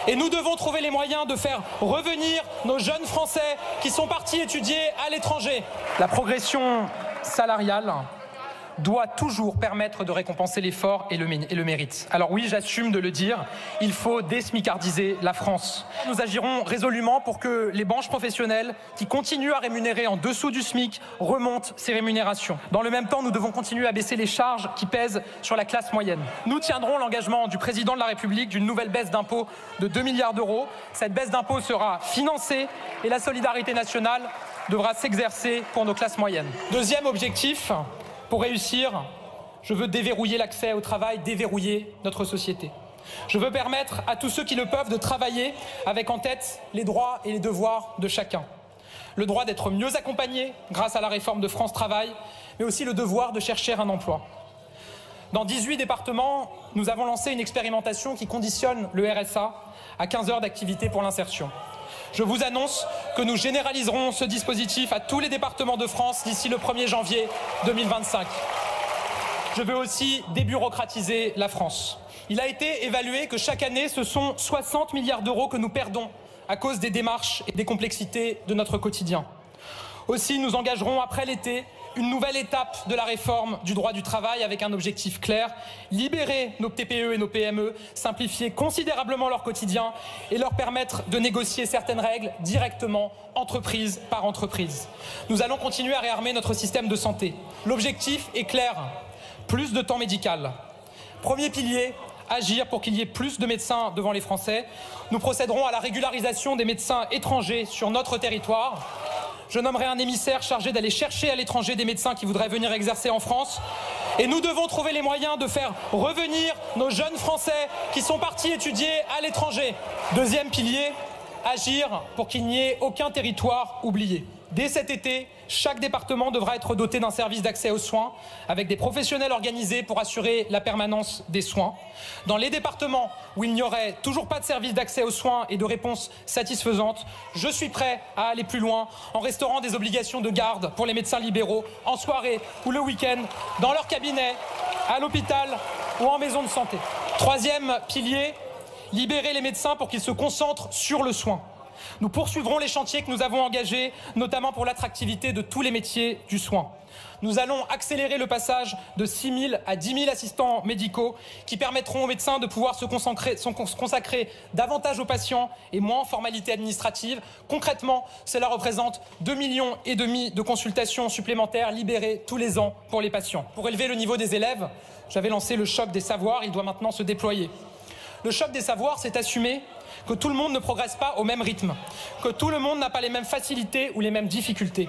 Et nous devons trouver les moyens de faire revenir nos jeunes Français qui sont partis étudier à l'étranger. La progression salariale doit toujours permettre de récompenser l'effort et le mérite. Alors oui, j'assume de le dire, il faut désmicardiser la France. Nous agirons résolument pour que les branches professionnelles qui continuent à rémunérer en dessous du SMIC remontent ces rémunérations. Dans le même temps, nous devons continuer à baisser les charges qui pèsent sur la classe moyenne. Nous tiendrons l'engagement du président de la République d'une nouvelle baisse d'impôts de 2 milliards d'euros. Cette baisse d'impôts sera financée et la solidarité nationale devra s'exercer pour nos classes moyennes. Deuxième objectif, pour réussir, je veux déverrouiller l'accès au travail, déverrouiller notre société. Je veux permettre à tous ceux qui le peuvent de travailler avec en tête les droits et les devoirs de chacun. Le droit d'être mieux accompagné grâce à la réforme de France Travail, mais aussi le devoir de chercher un emploi. Dans 18 départements, nous avons lancé une expérimentation qui conditionne le RSA à 15 heures d'activité pour l'insertion. Je vous annonce que nous généraliserons ce dispositif à tous les départements de France d'ici le 1er janvier 2025. Je veux aussi débureaucratiser la France. Il a été évalué que chaque année, ce sont 60 milliards d'euros que nous perdons à cause des démarches et des complexités de notre quotidien. Aussi, nous engagerons après l'été une nouvelle étape de la réforme du droit du travail avec un objectif clair, libérer nos TPE et nos PME, simplifier considérablement leur quotidien et leur permettre de négocier certaines règles directement, entreprise par entreprise. Nous allons continuer à réarmer notre système de santé. L'objectif est clair, plus de temps médical. Premier pilier, agir pour qu'il y ait plus de médecins devant les Français. Nous procéderons à la régularisation des médecins étrangers sur notre territoire. Je nommerai un émissaire chargé d'aller chercher à l'étranger des médecins qui voudraient venir exercer en France. Et nous devons trouver les moyens de faire revenir nos jeunes Français qui sont partis étudier à l'étranger. Deuxième pilier, agir pour qu'il n'y ait aucun territoire oublié. Dès cet été, chaque département devra être doté d'un service d'accès aux soins avec des professionnels organisés pour assurer la permanence des soins. Dans les départements où il n'y aurait toujours pas de service d'accès aux soins et de réponse satisfaisante, je suis prêt à aller plus loin en restaurant des obligations de garde pour les médecins libéraux en soirée ou le week-end, dans leur cabinet, à l'hôpital ou en maison de santé. Troisième pilier, libérer les médecins pour qu'ils se concentrent sur le soin. Nous poursuivrons les chantiers que nous avons engagés, notamment pour l'attractivité de tous les métiers du soin. Nous allons accélérer le passage de 6 000 à 10 000 assistants médicaux qui permettront aux médecins de pouvoir se consacrer davantage aux patients et moins en formalités administratives. Concrètement, cela représente 2,5 millions de consultations supplémentaires libérées tous les ans pour les patients. Pour élever le niveau des élèves, j'avais lancé le choc des savoirs, il doit maintenant se déployer. Le choc des savoirs, c'est assumer que tout le monde ne progresse pas au même rythme, que tout le monde n'a pas les mêmes facilités ou les mêmes difficultés.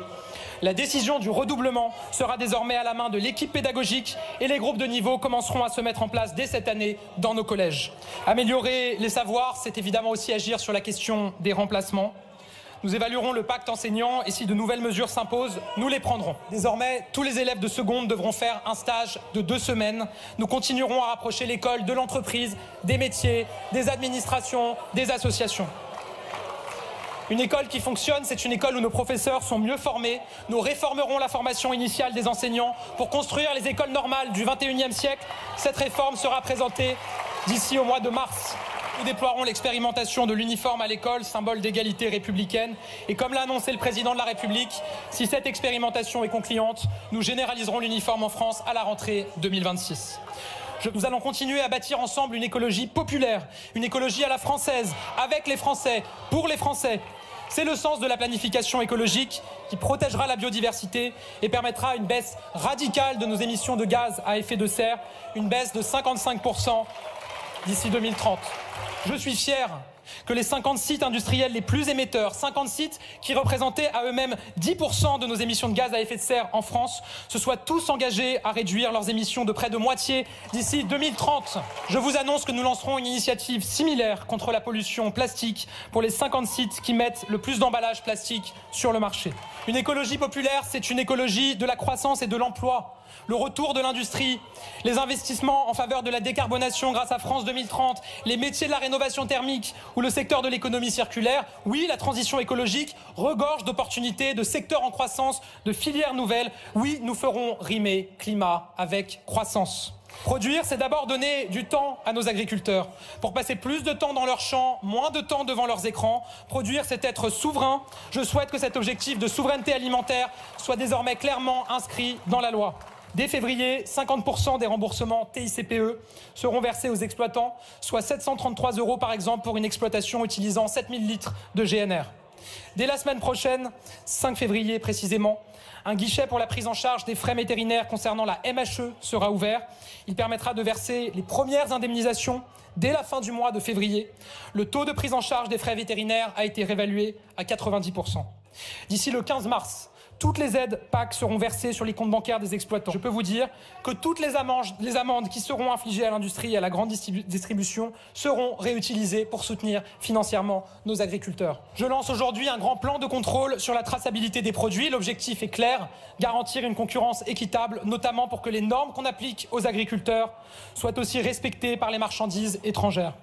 La décision du redoublement sera désormais à la main de l'équipe pédagogique et les groupes de niveau commenceront à se mettre en place dès cette année dans nos collèges. Améliorer les savoirs, c'est évidemment aussi agir sur la question des remplacements. Nous évaluerons le pacte enseignant et si de nouvelles mesures s'imposent, nous les prendrons. Désormais, tous les élèves de seconde devront faire un stage de 2 semaines. Nous continuerons à rapprocher l'école de l'entreprise, des métiers, des administrations, des associations. Une école qui fonctionne, c'est une école où nos professeurs sont mieux formés. Nous réformerons la formation initiale des enseignants pour construire les écoles normales du XXIe siècle. Cette réforme sera présentée d'ici au mois de mars. Nous déploierons l'expérimentation de l'uniforme à l'école, symbole d'égalité républicaine. Et comme l'a annoncé le président de la République, si cette expérimentation est concluante, nous généraliserons l'uniforme en France à la rentrée 2026. Nous allons continuer à bâtir ensemble une écologie populaire, une écologie à la française, avec les Français, pour les Français. C'est le sens de la planification écologique qui protégera la biodiversité et permettra une baisse radicale de nos émissions de gaz à effet de serre, une baisse de 55% d'ici 2030. Je suis fier que les 50 sites industriels les plus émetteurs, 50 sites qui représentaient à eux-mêmes 10% de nos émissions de gaz à effet de serre en France, se soient tous engagés à réduire leurs émissions de près de moitié d'ici 2030. Je vous annonce que nous lancerons une initiative similaire contre la pollution plastique pour les 50 sites qui mettent le plus d'emballages plastiques sur le marché. Une écologie populaire, c'est une écologie de la croissance et de l'emploi. Le retour de l'industrie, les investissements en faveur de la décarbonation grâce à France 2030, les métiers de la rénovation thermique ou le secteur de l'économie circulaire. Oui, la transition écologique regorge d'opportunités, de secteurs en croissance, de filières nouvelles. Oui, nous ferons rimer climat avec croissance. Produire, c'est d'abord donner du temps à nos agriculteurs pour passer plus de temps dans leurs champs, moins de temps devant leurs écrans. Produire, c'est être souverain. Je souhaite que cet objectif de souveraineté alimentaire soit désormais clairement inscrit dans la loi. Dès février, 50% des remboursements TICPE seront versés aux exploitants, soit 733 € par exemple pour une exploitation utilisant 7000 litres de GNR. Dès la semaine prochaine, 5 février précisément, un guichet pour la prise en charge des frais vétérinaires concernant la MHE sera ouvert. Il permettra de verser les premières indemnisations dès la fin du mois de février. Le taux de prise en charge des frais vétérinaires a été réévalué à 90%. D'ici le 15 mars, toutes les aides PAC seront versées sur les comptes bancaires des exploitants. Je peux vous dire que toutes les amendes qui seront infligées à l'industrie et à la grande distribution seront réutilisées pour soutenir financièrement nos agriculteurs. Je lance aujourd'hui un grand plan de contrôle sur la traçabilité des produits. L'objectif est clair, garantir une concurrence équitable, notamment pour que les normes qu'on applique aux agriculteurs soient aussi respectées par les marchandises étrangères.